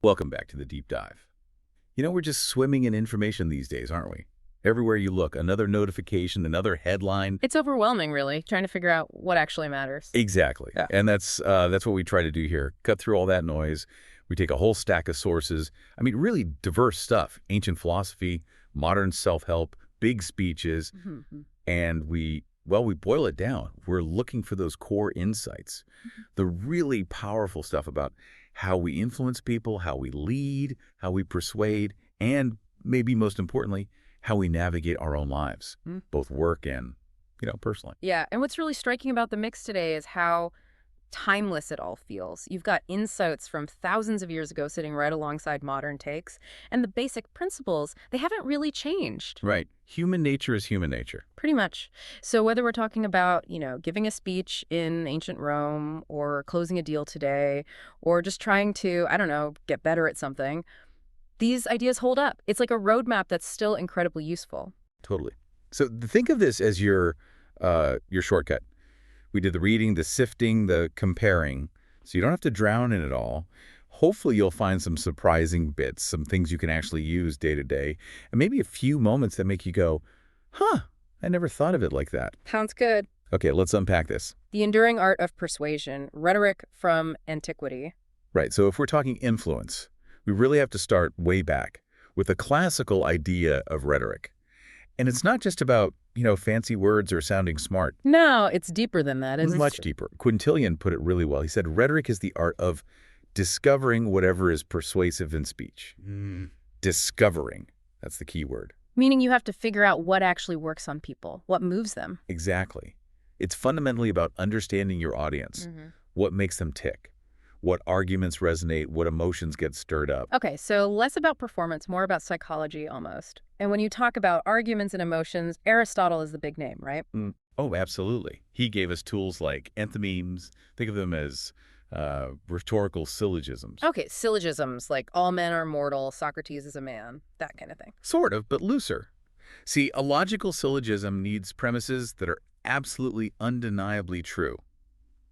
Welcome back to the deep dive. We're just swimming in information these days, aren't we? Everywhere you look, another notification, another headline. It's overwhelming, really, trying to figure out what actually matters. Exactly. Yeah. And that's what we try to do here. Cut through all that noise. We take a whole stack of sources. I mean, really diverse stuff. Ancient philosophy, modern self-help, big speeches, and we boil it down. We're looking for those core insights, the really powerful stuff about how we influence people, how we lead, how we persuade, and maybe most importantly, how we navigate our own lives, both work and, personally. Yeah, and what's really striking about the mix today is how timeless it all feels. You've got insights from thousands of years ago sitting right alongside modern takes, and the basic principles, they haven't really changed. Right. Human nature is human nature. Pretty much. So whether we're talking about, giving a speech in ancient Rome or closing a deal today or just trying to, I don't know, get better at something, these ideas hold up. It's like a roadmap that's still incredibly useful. Totally. So think of this as your shortcut. We did the reading, the sifting, the comparing, so you don't have to drown in it all. Hopefully you'll find some surprising bits, some things you can actually use day to day, and maybe a few moments that make you go, huh, I never thought of it like that. Sounds good. Okay, let's unpack this. The enduring art of persuasion, rhetoric from antiquity. Right, so if we're talking influence, we really have to start way back with the classical idea of rhetoric. And it's not just about, fancy words or sounding smart. No, it's deeper than that, isn't it? Much deeper. Quintilian put it really well. He said, rhetoric is the art of discovering whatever is persuasive in speech. Discovering. That's the key word. Meaning you have to figure out what actually works on people, what moves them. Exactly. It's fundamentally about understanding your audience, what makes them tick, what arguments resonate, what emotions get stirred up. Okay, so less about performance, more about psychology almost. And when you talk about arguments and emotions, Aristotle is the big name, right? Oh, absolutely. He gave us tools like enthymemes. Think of them as rhetorical syllogisms. Okay, syllogisms like all men are mortal, Socrates is a man, that kind of thing. Sort of, but looser. See, a logical syllogism needs premises that are absolutely undeniably true.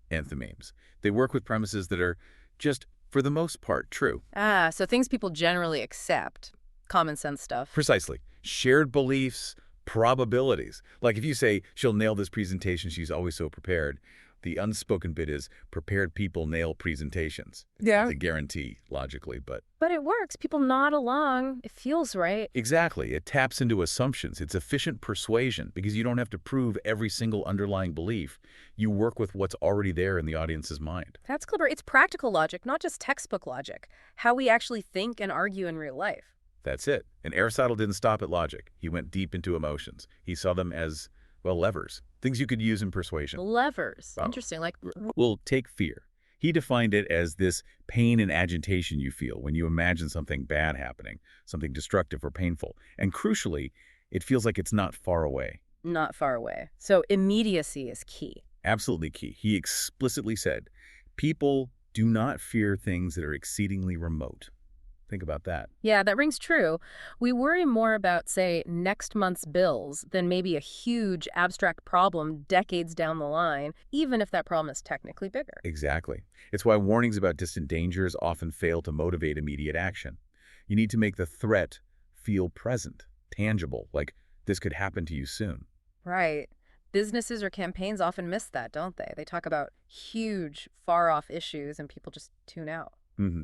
Enthymemes. They work with premises that are just, for the most part, true. Ah, so things people generally accept. Common sense stuff. Precisely. Shared beliefs, probabilities. Like if you say, she'll nail this presentation, she's always so prepared. The unspoken bit is, prepared people nail presentations. Yeah. It's a guarantee, logically, but... But it works. People nod along. It feels right. Exactly. It taps into assumptions. It's efficient persuasion because you don't have to prove every single underlying belief. You work with what's already there in the audience's mind. That's clever. It's practical logic, not just textbook logic. How we actually think and argue in real life. That's it. And Aristotle didn't stop at logic. He went deep into emotions. He saw them as, well, levers. Things you could use in persuasion. Levers. Wow. Interesting. Like, Well, take fear. He defined it as this pain and agitation you feel when you imagine something bad happening, something destructive or painful. And crucially, it feels like it's not far away. not far away. So immediacy is key. Absolutely key. He explicitly said, people do not fear things that are exceedingly remote. Think about that. Yeah, that rings true. We worry more about, say, next month's bills than maybe a huge abstract problem decades down the line, even if that problem is technically bigger. Exactly. It's why warnings about distant dangers often fail to motivate immediate action. You need to make the threat feel present, tangible, like this could happen to you soon. Right. Businesses or campaigns often miss that, don't they? They talk about huge, far-off issues and people just tune out.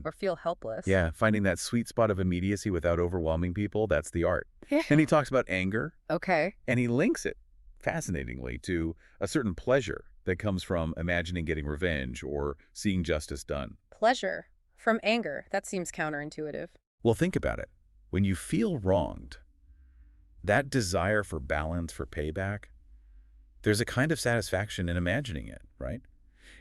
Or feel helpless. Yeah, finding that sweet spot of immediacy without overwhelming people, that's the art. And he talks about anger, Okay. and he links it, fascinatingly, to a certain pleasure that comes from imagining getting revenge or seeing justice done. Pleasure from anger. That seems counterintuitive. Well, think about it. When you feel wronged, that desire for balance, for payback, there's a kind of satisfaction in imagining it, right?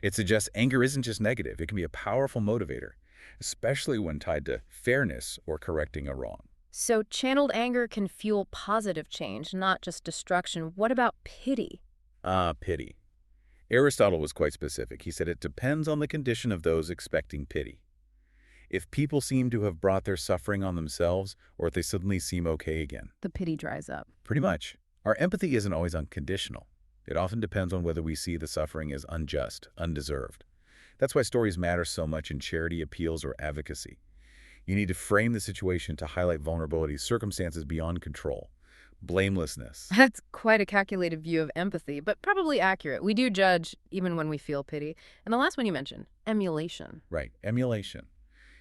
It suggests anger isn't just negative. It can be a powerful motivator, especially when tied to fairness or correcting a wrong. So channeled anger can fuel positive change, not just destruction. What about pity? Pity. Aristotle was quite specific. He said it depends on the condition of those expecting pity. If people seem to have brought their suffering on themselves, or if they suddenly seem okay again. The pity dries up. Pretty much. Our empathy isn't always unconditional. It often depends on whether we see the suffering as unjust, undeserved. That's why stories matter so much in charity appeals or advocacy. You need to frame the situation to highlight vulnerability, circumstances beyond control, blamelessness. That's quite a calculated view of empathy, but probably accurate. We do judge even when we feel pity. And the last one you mentioned, emulation. Right, emulation.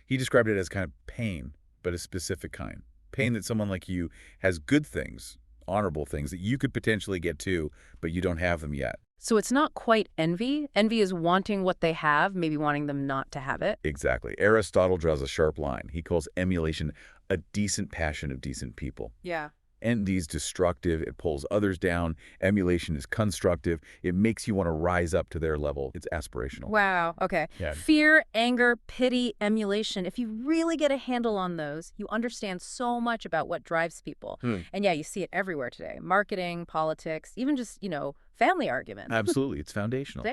He described it as kind of pain, but a specific kind. Pain that someone like you has good things, honorable things that you could potentially get to, but you don't have them yet. So it's not quite envy. Envy is wanting what they have, maybe wanting them not to have it. Exactly. Aristotle draws a sharp line. He calls emulation a decent passion of decent people. Yeah. Envy is destructive. It pulls others down. Emulation is constructive. It makes you want to rise up to their level. It's aspirational. Wow. Okay. Yeah. Fear, anger, pity, emulation. If you really get a handle on those, you understand so much about what drives people. And yeah, you see it everywhere today. Marketing, politics, even just, family arguments. Absolutely. It's foundational.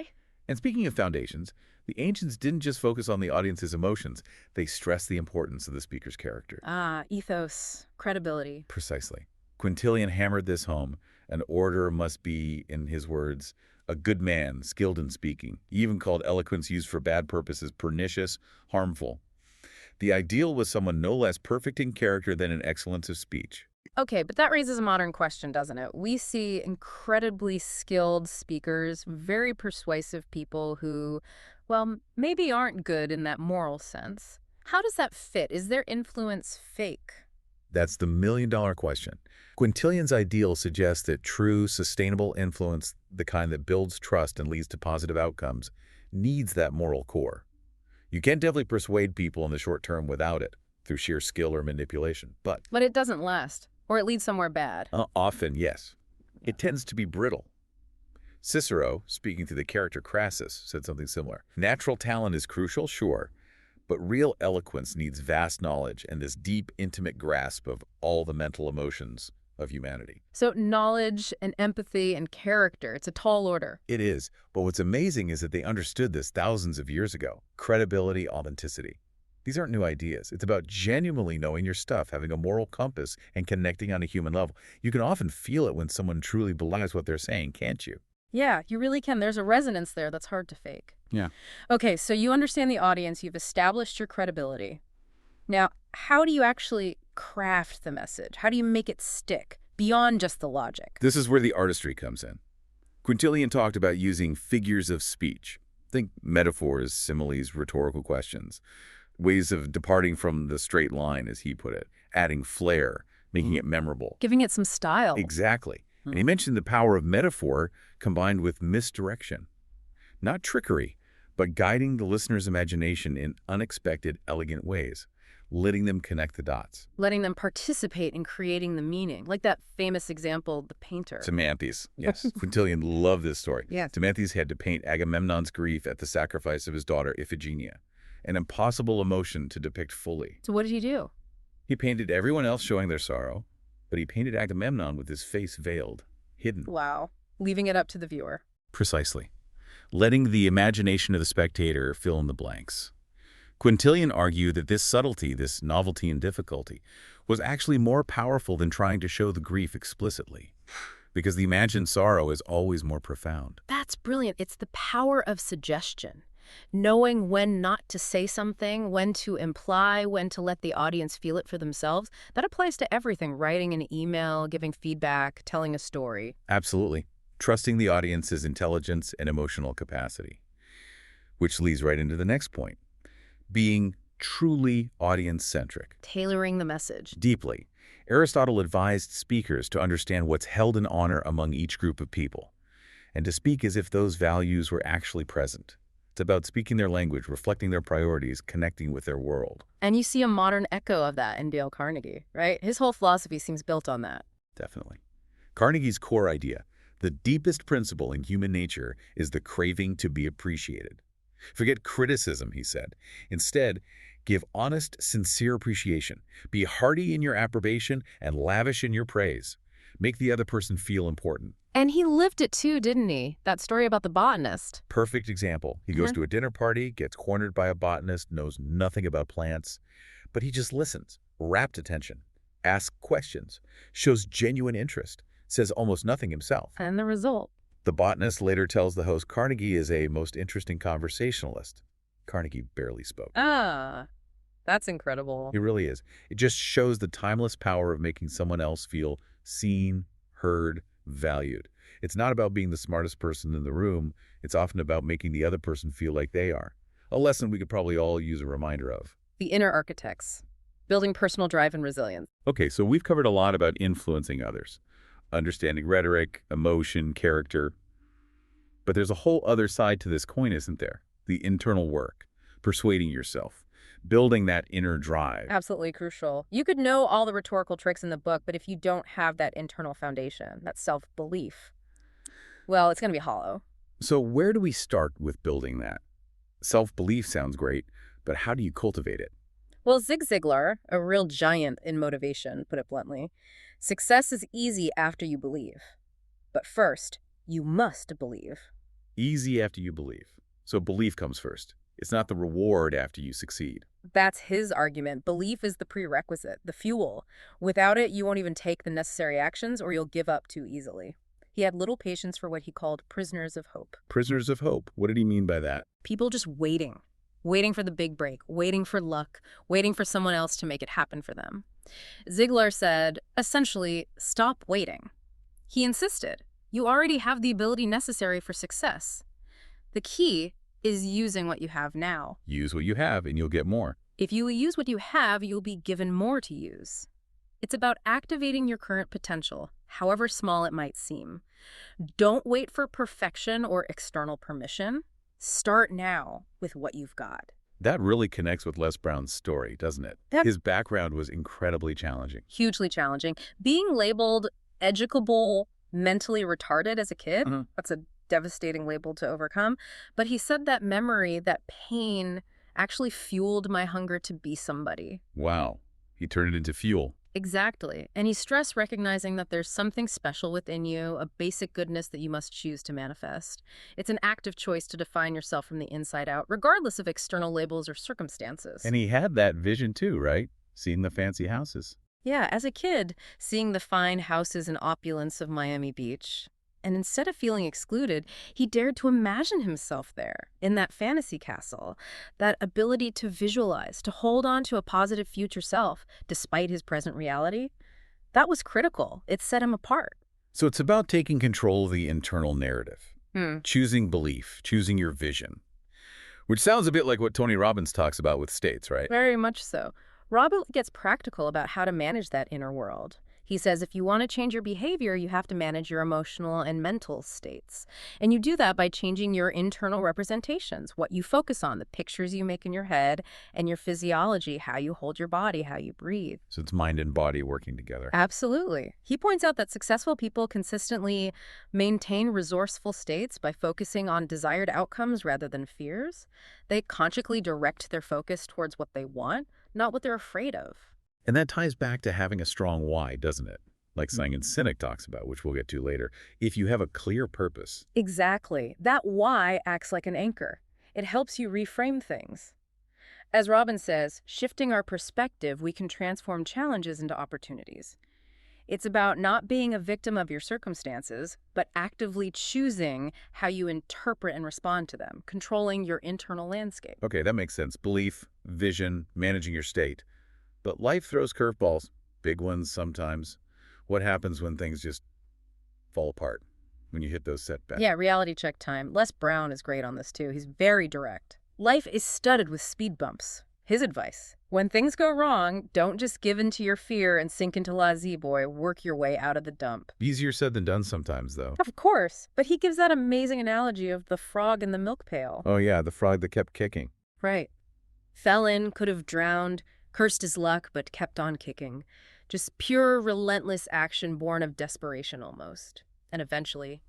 And speaking of foundations, the ancients didn't just focus on the audience's emotions. They stressed the importance of the speaker's character. Ethos, credibility. Precisely. Quintilian hammered this home. An orator must be, in his words, a good man, skilled in speaking. He even called eloquence used for bad purposes pernicious, harmful. The ideal was someone no less perfect in character than in excellence of speech. Okay, but that raises a modern question, doesn't it? We see incredibly skilled speakers, very persuasive people who, well, maybe aren't good in that moral sense. How does that fit? Is their influence fake? That's the million-dollar question. Quintilian's ideal suggests that true, sustainable influence, the kind that builds trust and leads to positive outcomes, needs that moral core. You can definitely persuade people in the short term without it, through sheer skill or manipulation, but it doesn't last, or it leads somewhere bad. Often, yes. It tends to be brittle. Cicero, speaking to the character Crassus, said something similar. Natural talent is crucial, sure, but real eloquence needs vast knowledge and this deep, intimate grasp of all the mental emotions of humanity. So knowledge and empathy and character, it's a tall order. It is, but what's amazing is that they understood this thousands of years ago. Credibility, authenticity. These aren't new ideas. It's about genuinely knowing your stuff, having a moral compass, and connecting on a human level. You can often feel it when someone truly believes what they're saying, can't you? Yeah, you really can. There's a resonance there that's hard to fake. Yeah. Okay, so you understand the audience. You've established your credibility. Now, how do you actually craft the message? How do you make it stick beyond just the logic? This is where the artistry comes in. Quintilian talked about using figures of speech. Think metaphors, similes, rhetorical questions. Ways of departing from the straight line, as he put it. Adding flair, making it memorable. Giving it some style. Exactly. And he mentioned the power of metaphor combined with misdirection. Not trickery, but guiding the listener's imagination in unexpected, elegant ways, letting them connect the dots. Letting them participate in creating the meaning. Like that famous example, the painter. Timanthes. Yes. Quintilian loved this story. Yeah. Timanthes had to paint Agamemnon's grief at the sacrifice of his daughter Iphigenia, an impossible emotion to depict fully. So what did he do? He painted everyone else showing their sorrow, but he painted Agamemnon with his face veiled, hidden. Wow. Leaving it up to the viewer. Precisely. Letting the imagination of the spectator fill in the blanks. Quintilian argued that this subtlety, this novelty and difficulty, was actually more powerful than trying to show the grief explicitly, because the imagined sorrow is always more profound. That's brilliant. It's the power of suggestion. Knowing when not to say something, when to imply, when to let the audience feel it for themselves, that applies to everything. Writing an email, giving feedback, telling a story. Absolutely. Trusting the audience's intelligence and emotional capacity. Which leads right into the next point. Being truly audience-centric. Tailoring the message. Deeply. Aristotle advised speakers to understand what's held in honor among each group of people, and to speak as if those values were actually present. It's about speaking their language, reflecting their priorities, connecting with their world. And you see a modern echo of that in Dale Carnegie, right? His whole philosophy seems built on that. Definitely. Carnegie's core idea, the deepest principle in human nature, is the craving to be appreciated. Forget criticism, he said. Instead, give honest, sincere appreciation. Be hearty in your approbation and lavish in your praise. Make the other person feel important. And he lived it too, didn't he? That story about the botanist. Perfect example. He goes to a dinner party, gets cornered by a botanist, knows nothing about plants, but he just listens, rapt attention, asks questions, shows genuine interest, says almost nothing himself. And the result? The botanist later tells the host Carnegie is a most interesting conversationalist. Carnegie barely spoke. That's incredible. It really is. It just shows the timeless power of making someone else feel seen, heard, valued. It's not about being the smartest person in the room. It's often about making the other person feel like they are. A lesson we could probably all use a reminder of. The inner architects, building personal drive and resilience. Okay, so we've covered a lot about influencing others, understanding rhetoric, emotion, character. But there's a whole other side to this coin, isn't there? The internal work, persuading yourself, building that inner drive. Absolutely crucial. You could know all the rhetorical tricks in the book, but if you don't have that internal foundation, that self-belief, well, it's going to be hollow. So where do we start with building that? Self-belief sounds great, but how do you cultivate it? Well, Zig Ziglar, a real giant in motivation, put it bluntly, success is easy after you believe. But first, you must believe. Easy after you believe. So belief comes first. It's not the reward after you succeed. That's his argument. Belief is the prerequisite, the fuel. Without it, you won't even take the necessary actions or you'll give up too easily. He had little patience for what he called prisoners of hope. Prisoners of hope. What did he mean by that? People just waiting for the big break, waiting for luck, waiting for someone else to make it happen for them. Ziglar said, essentially, stop waiting. He insisted, you already have the ability necessary for success. The key is using what you have now. Use what you have and you'll get more. If you use what you have, you'll be given more to use. It's about activating your current potential, however small it might seem. Don't wait for perfection or external permission. Start now with what you've got. That really connects with Les Brown's story, doesn't it? His background was incredibly challenging. Hugely challenging. Being labeled educable, mentally retarded as a kid, that's a devastating label to overcome. But he said that memory, that pain, actually fueled my hunger to be somebody. Wow. He turned it into fuel. Exactly. And he stressed recognizing that there's something special within you, a basic goodness that you must choose to manifest. It's an active choice to define yourself from the inside out, regardless of external labels or circumstances. And he had that vision too, right? Seeing the fancy houses. Yeah, as a kid, seeing the fine houses and opulence of Miami Beach. And instead of feeling excluded, he dared to imagine himself there, in that fantasy castle. That ability to visualize, to hold on to a positive future self, despite his present reality, that was critical. It set him apart. So it's about taking control of the internal narrative. Choosing belief, choosing your vision. Which sounds a bit like what Tony Robbins talks about with states, right? Very much so. Robert gets practical about how to manage that inner world. He says if you want to change your behavior, you have to manage your emotional and mental states. And you do that by changing your internal representations, what you focus on, the pictures you make in your head, and your physiology, how you hold your body, how you breathe. So it's mind and body working together. Absolutely. He points out that successful people consistently maintain resourceful states by focusing on desired outcomes rather than fears. They consciously direct their focus towards what they want, not what they're afraid of. And that ties back to having a strong why, doesn't it? Like Simon Sinek talks about, which we'll get to later. If you have a clear purpose. Exactly. That why acts like an anchor. It helps you reframe things. As Robin says, shifting our perspective, we can transform challenges into opportunities. It's about not being a victim of your circumstances, but actively choosing how you interpret and respond to them, controlling your internal landscape. Okay, that makes sense. Belief, vision, managing your state. But life throws curveballs, big ones sometimes. What happens when things just fall apart, when you hit those setbacks? Yeah, reality check time. Les Brown is great on this too. He's very direct. Life is studded with speed bumps. His advice: when things go wrong, don't just give in to your fear and sink into lazy boy. Work your way out of the dump. Easier said than done sometimes, though. Of course, but he gives that amazing analogy of the frog in the milk pail. Oh yeah, the frog that kept kicking. Right. Fell in, could have drowned, cursed his luck, but kept on kicking. Just pure, relentless action born of desperation almost. And eventually,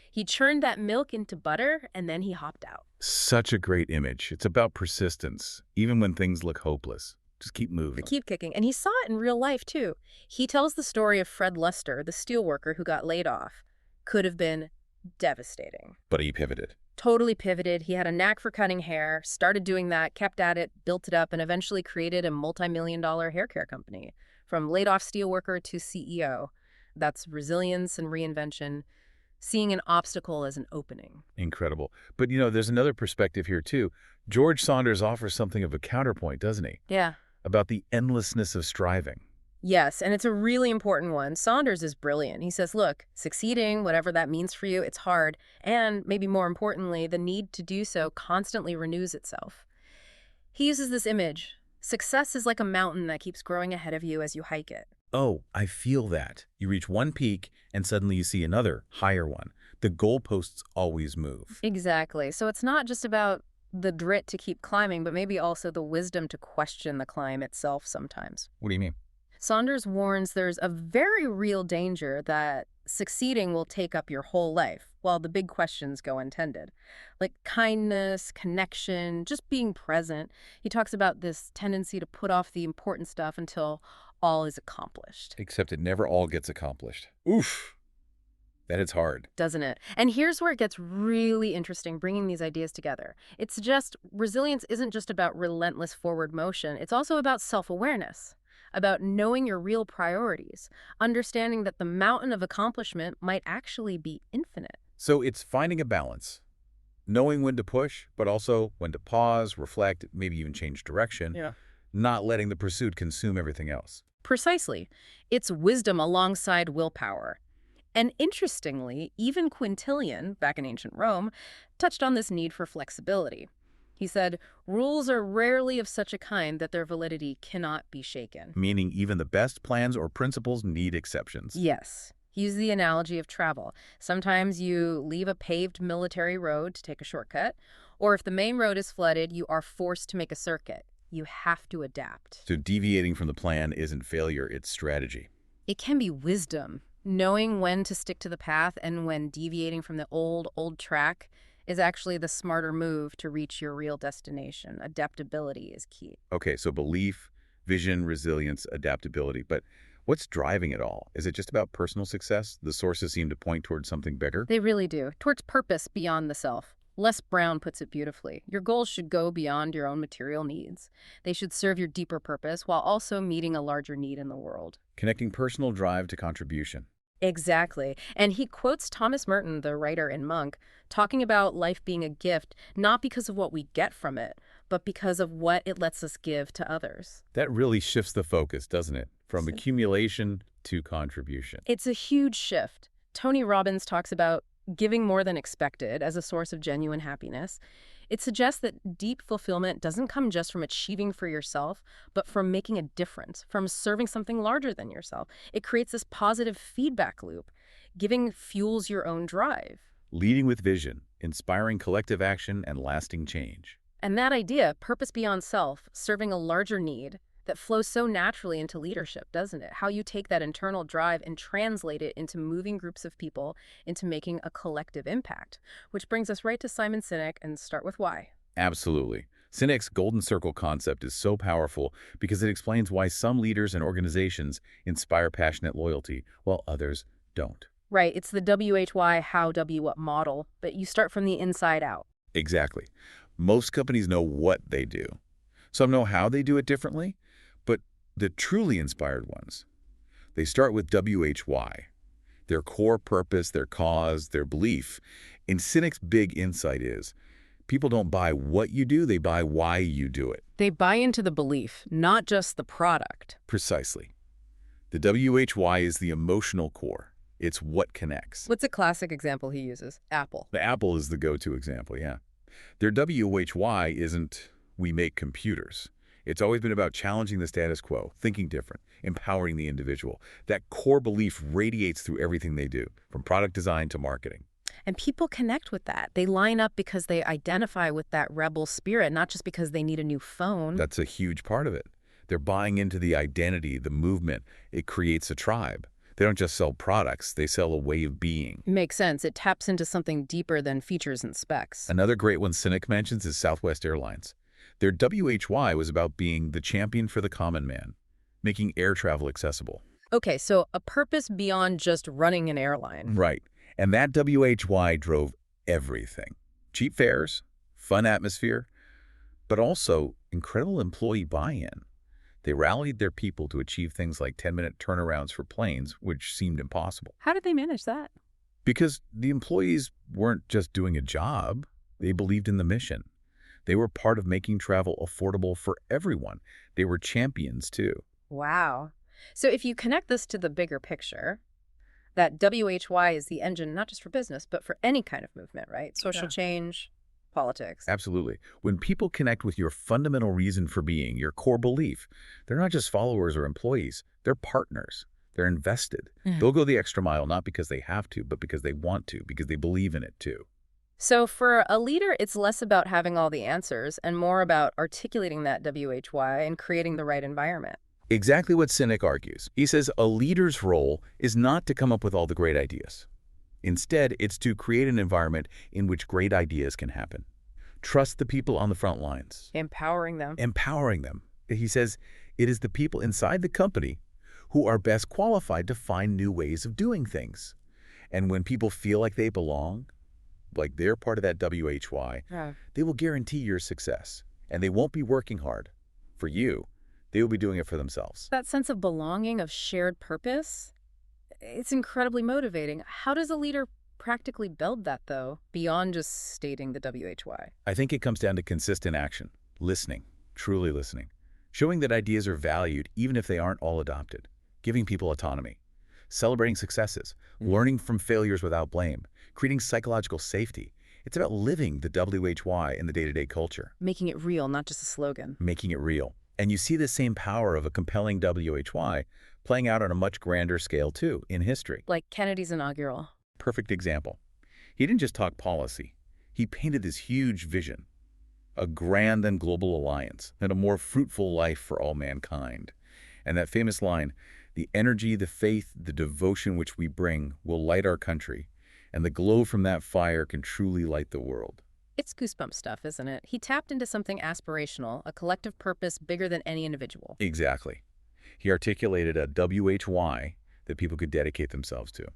he churned that milk into butter, and then he hopped out. Such a great image. It's about persistence, even when things look hopeless. Just keep moving. Keep kicking. And he saw it in real life, too. He tells the story of Fred Luster, the steelworker who got laid off. Could have been devastating. But he pivoted. Totally pivoted. He had a knack for cutting hair, started doing that, kept at it, built it up, and eventually created a multi-million-dollar hair care company. From laid-off steelworker to CEO. That's resilience and reinvention, seeing an obstacle as an opening. Incredible. But, there's another perspective here, too. George Saunders offers something of a counterpoint, doesn't he? Yeah. about the endlessness of striving. Yes, and it's a really important one. Saunders is brilliant. He says, look, succeeding, whatever that means for you, it's hard. And maybe more importantly, the need to do so constantly renews itself. He uses this image. Success is like a mountain that keeps growing ahead of you as you hike it. Oh, I feel that. You reach one peak and suddenly you see another, higher one. The goalposts always move. Exactly. So it's not just about the grit to keep climbing, but maybe also the wisdom to question the climb itself sometimes. What do you mean? Saunders warns there's a very real danger that succeeding will take up your whole life, while the big questions go untended. Like kindness, connection, just being present. He talks about this tendency to put off the important stuff until all is accomplished. Except it never all gets accomplished. Oof. That is hard. Doesn't it? And here's where it gets really interesting, bringing these ideas together. It's just, resilience isn't just about relentless forward motion. It's also about self-awareness, about knowing your real priorities, understanding that the mountain of accomplishment might actually be infinite. So it's finding a balance. Knowing when to push, but also when to pause, reflect, maybe even change direction. Yeah. Not letting the pursuit consume everything else. Precisely. It's wisdom alongside willpower. And interestingly, even Quintilian, back in ancient Rome, touched on this need for flexibility. He said, rules are rarely of such a kind that their validity cannot be shaken. Meaning even the best plans or principles need exceptions. Yes. He used the analogy of travel. Sometimes you leave a paved military road to take a shortcut, or if the main road is flooded, you are forced to make a circuit. You have to adapt. So deviating from the plan isn't failure, it's strategy. It can be wisdom. Knowing when to stick to the path and when deviating from the old track is actually the smarter move to reach your real destination. Adaptability is key. Okay, so belief, vision, resilience, adaptability. But what's driving it all? Is it just about personal success? The sources seem to point towards something bigger. They really do. Towards purpose beyond the self. Les Brown puts it beautifully. Your goals should go beyond your own material needs. They should serve your deeper purpose while also meeting a larger need in the world. Connecting personal drive to contribution. Exactly. And he quotes Thomas Merton, the writer in Monk, talking about life being a gift, not because of what we get from it, but because of what it lets us give to others. That really shifts the focus, doesn't it? From accumulation to contribution. It's a huge shift. Tony Robbins talks about giving more than expected as a source of genuine happiness. It suggests that deep fulfillment doesn't come just from achieving for yourself, but from making a difference, from serving something larger than yourself. It creates this positive feedback loop. Giving fuels your own drive. Leading with vision, inspiring collective action and lasting change. And that idea, purpose beyond self, serving a larger need, that flows so naturally into leadership, doesn't it? How you take that internal drive and translate it into moving groups of people into making a collective impact. Which brings us right to Simon Sinek and start with why. Absolutely. Sinek's golden circle concept is so powerful because it explains why some leaders and organizations inspire passionate loyalty while others don't. Right, it's the WHY, how, W, what model, but you start from the inside out. Exactly. Most companies know what they do. Some know how they do it differently, but the truly inspired ones, they start with WHY, their core purpose, their cause, their belief. And Sinek's big insight is, people don't buy what you do, they buy why you do it. They buy into the belief, not just the product. Precisely. The WHY is the emotional core. It's what connects. What's a classic example he uses? Apple. The Apple is the go-to example, yeah. Their WHY isn't, we make computers. It's always been about challenging the status quo, thinking different, empowering the individual. That core belief radiates through everything they do, from product design to marketing. And people connect with that. They line up because they identify with that rebel spirit, not just because they need a new phone. That's a huge part of it. They're buying into the identity, the movement. It creates a tribe. They don't just sell products, they sell a way of being. Makes sense. It taps into something deeper than features and specs. Another great one Sinek mentions is Southwest Airlines. Their WHY was about being the champion for the common man, making air travel accessible. Okay, so a purpose beyond just running an airline. Right. And that WHY drove everything. Cheap fares, fun atmosphere, but also incredible employee buy-in. They rallied their people to achieve things like 10-minute turnarounds for planes, which seemed impossible. How did they manage that? Because the employees weren't just doing a job, they believed in the mission. They were part of making travel affordable for everyone. They were champions, too. Wow. So if you connect this to the bigger picture, that WHY is the engine not just for business, but for any kind of movement, right? Social Yeah. change, politics. Absolutely. When people connect with your fundamental reason for being, your core belief, they're not just followers or employees, they're partners. They're invested. Mm. They'll go the extra mile, not because they have to, but because they want to, because they believe in it too. So for a leader, it's less about having all the answers and more about articulating that WHY and creating the right environment. Exactly what Sinek argues. He says a leader's role is not to come up with all the great ideas. Instead, it's to create an environment in which great ideas can happen. Trust the people on the front lines. Empowering them. Empowering them. He says it is the people inside the company who are best qualified to find new ways of doing things. And when people feel like they belong, like they're part of that WHY, Yeah. they will guarantee your success. And they won't be working hard for you. They will be doing it for themselves. That sense of belonging, of shared purpose, it's incredibly motivating. How does a leader practically build that, though, beyond just stating the WHY? I think it comes down to consistent action, listening, truly listening, showing that ideas are valued even if they aren't all adopted, giving people autonomy, celebrating successes, learning from failures without blame, creating psychological safety. It's about living the WHY in the day-to-day culture, Making it real, not just a slogan. making it real. And you see the same power of a compelling WHY playing out on a much grander scale, too, in history. Like Kennedy's inaugural. Perfect example. He didn't just talk policy. He painted this huge vision, a grand and global alliance, and a more fruitful life for all mankind. And that famous line, the energy, the faith, the devotion which we bring will light our country, and the glow from that fire can truly light the world. It's goosebump stuff, isn't it? He tapped into something aspirational, a collective purpose bigger than any individual. Exactly. He articulated a WHY that people could dedicate themselves to.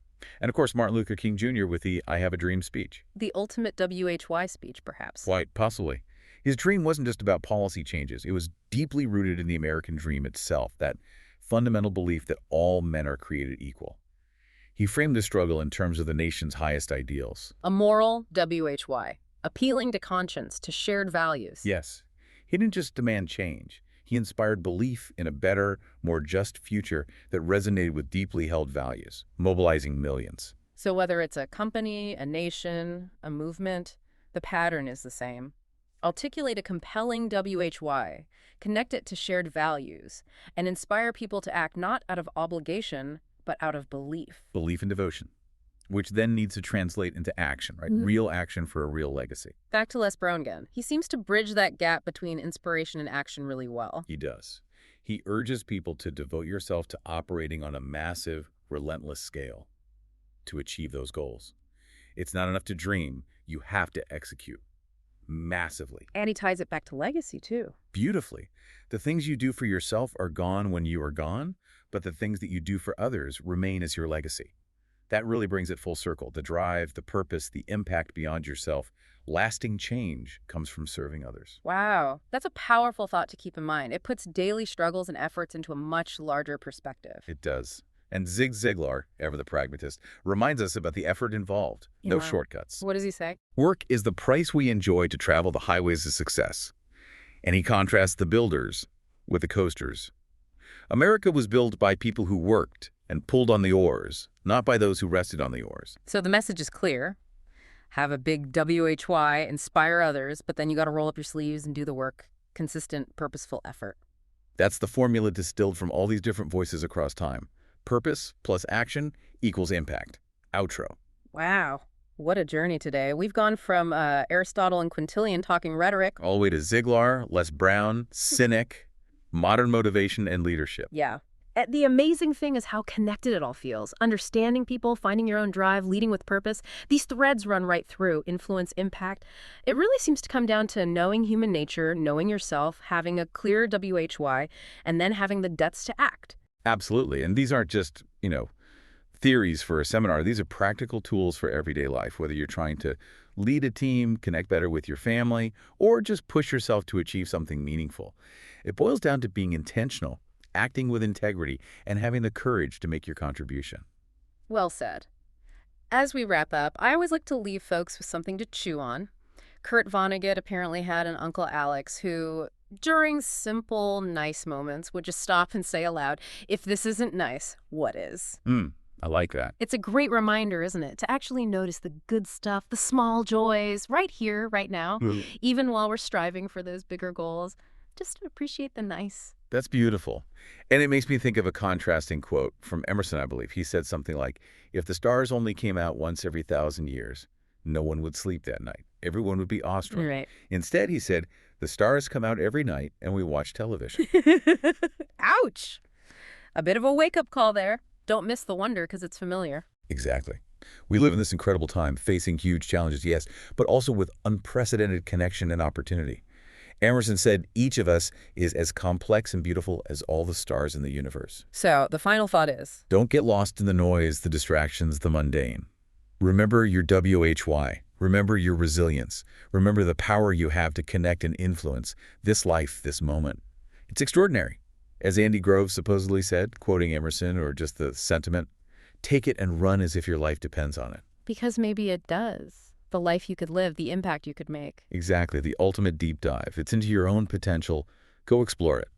And of course, Martin Luther King Jr. with the I Have a Dream speech. The ultimate WHY speech, perhaps. Quite possibly. His dream wasn't just about policy changes. It was deeply rooted in the American dream itself, that fundamental belief that all men are created equal. He framed the struggle in terms of the nation's highest ideals. A moral WHY, appealing to conscience, to shared values. Yes, he didn't just demand change. He inspired belief in a better, more just future that resonated with deeply held values, mobilizing millions. So whether it's a company, a nation, a movement, the pattern is the same. Articulate a compelling WHY, connect it to shared values, and inspire people to act not out of obligation, but out of belief. Belief and devotion, which then needs to translate into action, right? Real action for a real legacy. Back to Les Brown again. He seems to bridge that gap between inspiration and action really well. He does. He urges people to devote yourself to operating on a massive, relentless scale to achieve those goals. It's not enough to dream. You have to execute massively. And he ties it back to legacy, too. Beautifully. The things you do for yourself are gone when you are gone, but the things that you do for others remain as your legacy. That really brings it full circle. The drive, the purpose, the impact beyond yourself. Lasting change comes from serving others. Wow. That's a powerful thought to keep in mind. It puts daily struggles and efforts into a much larger perspective. It does. And Zig Ziglar, ever the pragmatist, reminds us about the effort involved. No shortcuts. What does he say? Work is the price we enjoy to travel the highways of success. And he contrasts the builders with the coasters. America was built by people who worked and pulled on the oars, not by those who rested on the oars. So the message is clear. Have a big WHY, inspire others, but then you got to roll up your sleeves and do the work. Consistent, purposeful effort. That's the formula distilled from all these different voices across time. Purpose plus action equals impact. Outro. Wow. What a journey today. We've gone from Aristotle and Quintilian talking rhetoric. All the way to Ziglar, Les Brown, Sinek, modern motivation and leadership. Yeah. The amazing thing is how connected it all feels. Understanding people, finding your own drive, leading with purpose. These threads run right through influence, impact. It really seems to come down to knowing human nature, knowing yourself, having a clear WHY, and then having the guts to act. Absolutely. And these aren't just, theories for a seminar. These are practical tools for everyday life, whether you're trying to lead a team, connect better with your family, or just push yourself to achieve something meaningful. It boils down to being intentional, acting with integrity, and having the courage to make your contribution. Well said. As we wrap up, I always like to leave folks with something to chew on. Kurt Vonnegut apparently had an Uncle Alex who, during simple, nice moments, would just stop and say aloud, if this isn't nice, what is? I like that. It's a great reminder, isn't it, to actually notice the good stuff, the small joys, right here, right now, even while we're striving for those bigger goals. Just appreciate the nice. That's beautiful. And it makes me think of a contrasting quote from Emerson, I believe. He said something like, if the stars only came out once every 1,000 years, no one would sleep that night. Everyone would be awestruck. Right. Instead, he said, the stars come out every night and we watch television. Ouch! A bit of a wake-up call there. Don't miss the wonder because it's familiar. Exactly. We live in this incredible time, facing huge challenges, yes, but also with unprecedented connection and opportunity. Emerson said each of us is as complex and beautiful as all the stars in the universe. So, the final thought is? Don't get lost in the noise, the distractions, the mundane. Remember your WHY. Remember your resilience. Remember the power you have to connect and influence this life, this moment. It's extraordinary. As Andy Grove supposedly said, quoting Emerson or just the sentiment, take it and run as if your life depends on it. Because maybe it does. The life you could live, the impact you could make. Exactly, the ultimate deep dive. It's into your own potential. Go explore it.